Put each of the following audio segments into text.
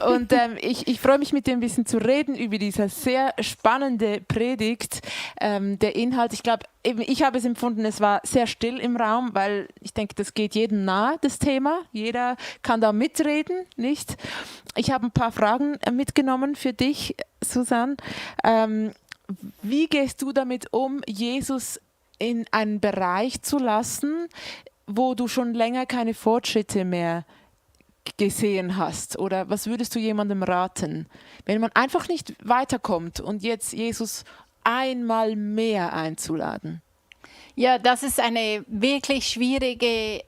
Und ich freue mich, mit dir ein bisschen zu reden über diese sehr spannende Predigt. Der Inhalt, ich glaube, ich habe es empfunden, es war sehr still im Raum, weil ich denke, das geht jedem nahe, das Thema. Jeder kann da mitreden, nicht? Ich habe ein paar Fragen mitgenommen für dich, Susanne. Wie gehst du damit um, Jesus in einen Bereich zu lassen, wo du schon länger keine Fortschritte mehr gesehen hast? Oder was würdest du jemandem raten, wenn man einfach nicht weiterkommt und jetzt Jesus einmal mehr einzuladen? Ja, das ist eine wirklich schwierige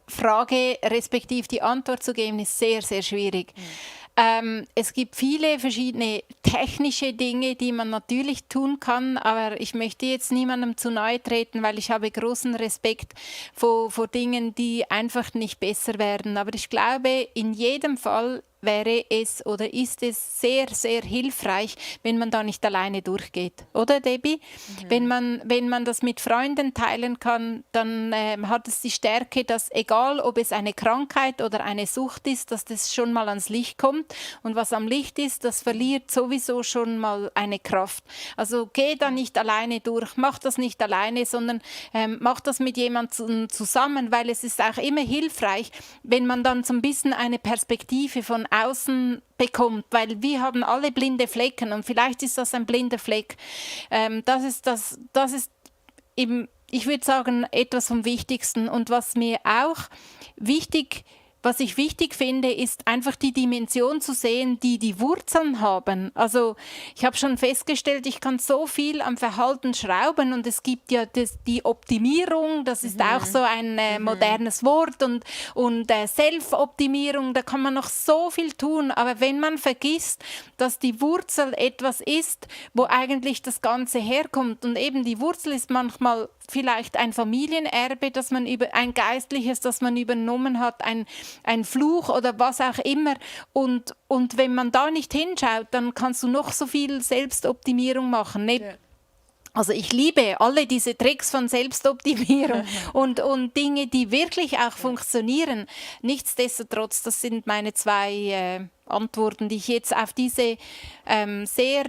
Frage, respektive die Antwort zu geben, ist sehr, sehr schwierig. Es gibt viele verschiedene technische Dinge, die man natürlich tun kann, aber ich möchte jetzt niemandem zu nahe treten, weil ich habe großen Respekt vor Dingen, die einfach nicht besser werden. Aber ich glaube, in jedem Fall wäre es oder ist es sehr, sehr hilfreich, wenn man da nicht alleine durchgeht. Oder, Debbie? Wenn man das mit Freunden teilen kann, dann hat es die Stärke, dass egal, ob es eine Krankheit oder eine Sucht ist, dass das schon mal ans Licht kommt. Und was am Licht ist, das verliert sowieso schon mal eine Kraft. Also geh da nicht alleine durch, mach das nicht alleine, sondern mach das mit jemandem zusammen, weil es ist auch immer hilfreich, wenn man dann so ein bisschen eine Perspektive von außen bekommt, weil wir haben alle blinde Flecken und vielleicht ist das ein blinder Fleck. Das ist eben, ich würde sagen, etwas vom Wichtigsten. Und was ich wichtig finde, ist einfach die Dimension zu sehen, die Wurzeln haben. Also ich habe schon festgestellt, ich kann so viel am Verhalten schrauben und es gibt ja die Optimierung, das ist auch so ein modernes Wort und Self-Optimierung, da kann man noch so viel tun, aber wenn man vergisst, dass die Wurzel etwas ist, wo eigentlich das Ganze herkommt und eben die Wurzel ist manchmal vielleicht ein Familienerbe, ein geistliches, das man übernommen hat, ein Fluch oder was auch immer. Und wenn man da nicht hinschaut, dann kannst du noch so viel Selbstoptimierung machen. Nicht? Ja. Also ich liebe alle diese Tricks von Selbstoptimierung und Dinge, die wirklich auch funktionieren. Nichtsdestotrotz, das sind meine zwei Antworten, die ich jetzt auf diese sehr,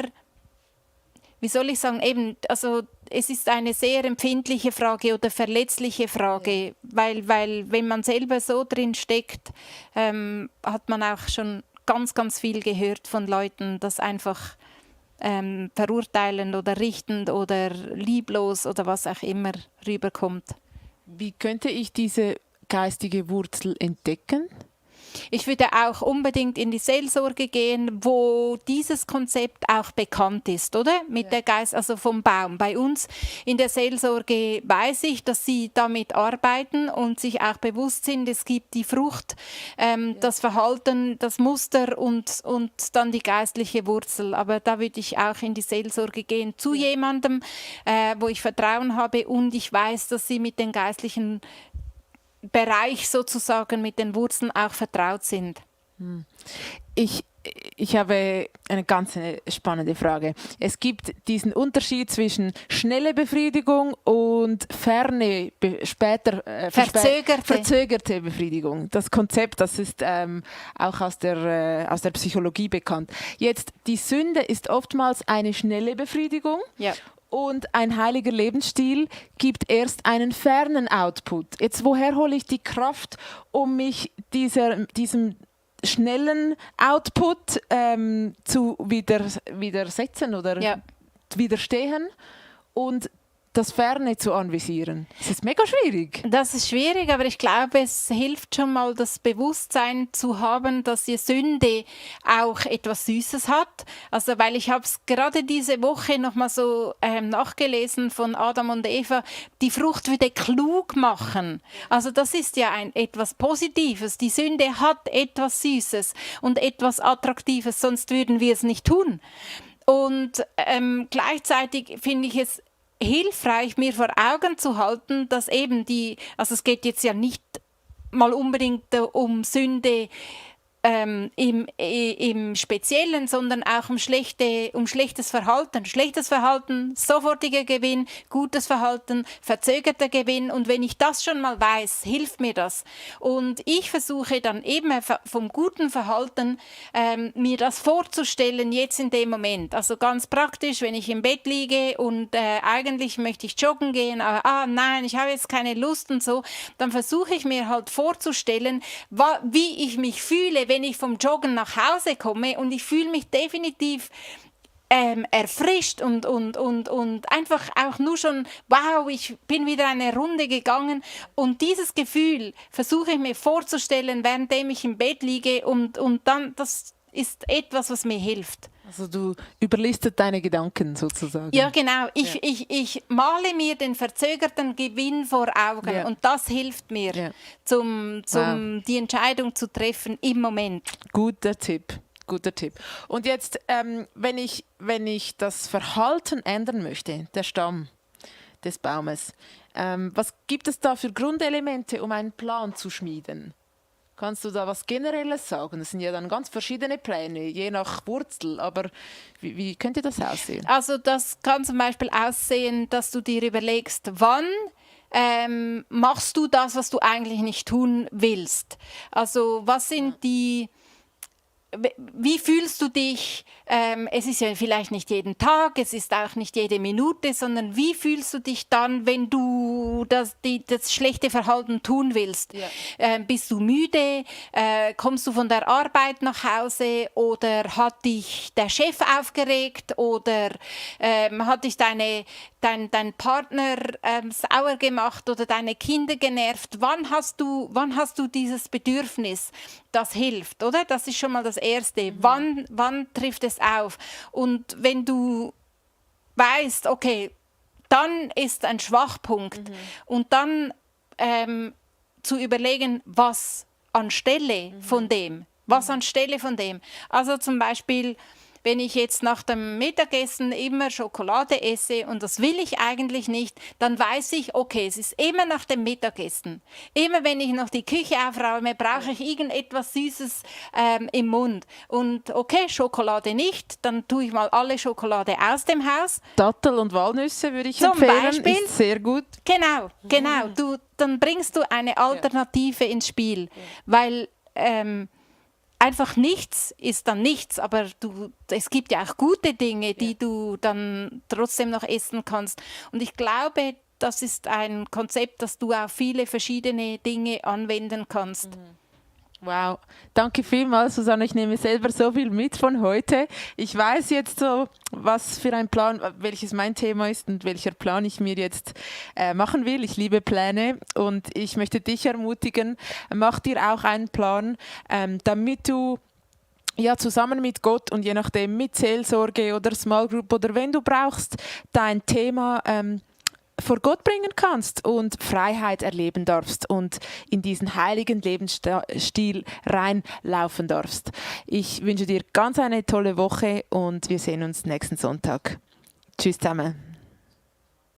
wie soll ich sagen, eben, also es ist eine sehr empfindliche Frage oder verletzliche Frage, weil wenn man selber so drin steckt, hat man auch schon ganz, ganz viel gehört von Leuten, das einfach verurteilend oder richtend oder lieblos oder was auch immer rüberkommt. Wie könnte ich diese geistige Wurzel entdecken? Ich würde auch unbedingt in die Seelsorge gehen, wo dieses Konzept auch bekannt ist, oder? Mit der Geist, also vom Baum. Bei uns in der Seelsorge weiß ich, dass sie damit arbeiten und sich auch bewusst sind, es gibt die Frucht, das Verhalten, das Muster und dann die geistliche Wurzel. Aber da würde ich auch in die Seelsorge gehen, zu jemandem, wo ich Vertrauen habe und ich weiß, dass sie mit den geistlichen Bereich sozusagen mit den Wurzeln auch vertraut sind. Ich habe eine ganz spannende Frage. Es gibt diesen Unterschied zwischen schnelle Befriedigung und verzögerte Befriedigung. Das Konzept, das ist auch aus der Psychologie bekannt. Jetzt, die Sünde ist oftmals eine schnelle Befriedigung. Ja. Und ein heiliger Lebensstil gibt erst einen fernen Output. Jetzt, woher hole ich die Kraft, um mich diesem schnellen Output zu widersetzen oder widerstehen und das Ferne zu anvisieren? Das ist mega schwierig. Das ist schwierig, aber ich glaube, es hilft schon mal, das Bewusstsein zu haben, dass die Sünde auch etwas Süßes hat. Also, weil ich habe es gerade diese Woche noch mal so nachgelesen von Adam und Eva, die Frucht würde klug machen. Also das ist ja etwas Positives. Die Sünde hat etwas Süßes und etwas Attraktives, sonst würden wir es nicht tun. Und gleichzeitig finde ich es hilfreich, mir vor Augen zu halten, dass eben also es geht jetzt ja nicht mal unbedingt um Sünde im Speziellen, sondern auch um schlechtes Verhalten. Schlechtes Verhalten, sofortiger Gewinn, gutes Verhalten, verzögerter Gewinn. Und wenn ich das schon mal weiß, hilft mir das. Und ich versuche dann eben vom guten Verhalten mir das vorzustellen, jetzt in dem Moment. Also ganz praktisch, wenn ich im Bett liege und eigentlich möchte ich joggen gehen, aber nein, ich habe jetzt keine Lust und so, dann versuche ich mir halt vorzustellen, wie ich mich fühle, wenn ich vom Joggen nach Hause komme, und ich fühle mich definitiv erfrischt und einfach auch nur schon, wow, ich bin wieder eine Runde gegangen, und dieses Gefühl versuche ich mir vorzustellen, währenddem ich im Bett liege, und dann, das ist etwas, was mir hilft. Also du überlistet deine Gedanken sozusagen. Ja, genau. Ich male mir den verzögerten Gewinn vor Augen, und das hilft mir, die Entscheidung zu treffen im Moment. Guter Tipp. Und jetzt, wenn ich das Verhalten ändern möchte, der Stamm des Baumes, was gibt es da für Grundelemente, um einen Plan zu schmieden? Kannst du da was Generelles sagen? Das sind ja dann ganz verschiedene Pläne, je nach Wurzel. Aber wie könnte das aussehen? Also das kann zum Beispiel aussehen, dass du dir überlegst, wann machst du das, was du eigentlich nicht tun willst. Also was sind wie fühlst du dich? Es ist ja vielleicht nicht jeden Tag, es ist auch nicht jede Minute, sondern wie fühlst du dich dann, wenn du das schlechte Verhalten tun willst? Ja. Bist du müde? Kommst du von der Arbeit nach Hause? Oder hat dich der Chef aufgeregt? Oder hat dich dein Partner sauer gemacht oder deine Kinder genervt? Wann hast du dieses Bedürfnis? Das hilft, oder? Das ist schon mal das Erste. Wann trifft es auf? Und wenn du weißt, okay, dann ist ein Schwachpunkt, und dann zu überlegen, was anstelle von dem. Also zum Beispiel, wenn ich jetzt nach dem Mittagessen immer Schokolade esse und das will ich eigentlich nicht, dann weiß ich, okay, es ist immer nach dem Mittagessen. Immer wenn ich noch die Küche aufräume, brauche ich irgendetwas Süßes im Mund. Und okay, Schokolade nicht, dann tue ich mal alle Schokolade aus dem Haus. Dattel und Walnüsse würde ich empfehlen, Beispiel, ist sehr gut. Genau. Dann bringst du eine Alternative ins Spiel, weil einfach nichts ist dann nichts, aber es gibt ja auch gute Dinge, die du dann trotzdem noch essen kannst. Und ich glaube, das ist ein Konzept, das du auf viele verschiedene Dinge anwenden kannst. Wow, danke vielmals, Susanne. Ich nehme selber so viel mit von heute. Ich weiß jetzt so, was für ein Plan, welches mein Thema ist und welcher Plan ich mir jetzt machen will. Ich liebe Pläne und ich möchte dich ermutigen, mach dir auch einen Plan, damit du zusammen mit Gott und je nachdem mit Seelsorge oder Small Group oder wenn du brauchst, dein Thema vor Gott bringen kannst und Freiheit erleben darfst und in diesen heiligen Lebensstil reinlaufen darfst. Ich wünsche dir ganz eine tolle Woche und wir sehen uns nächsten Sonntag. Tschüss zusammen.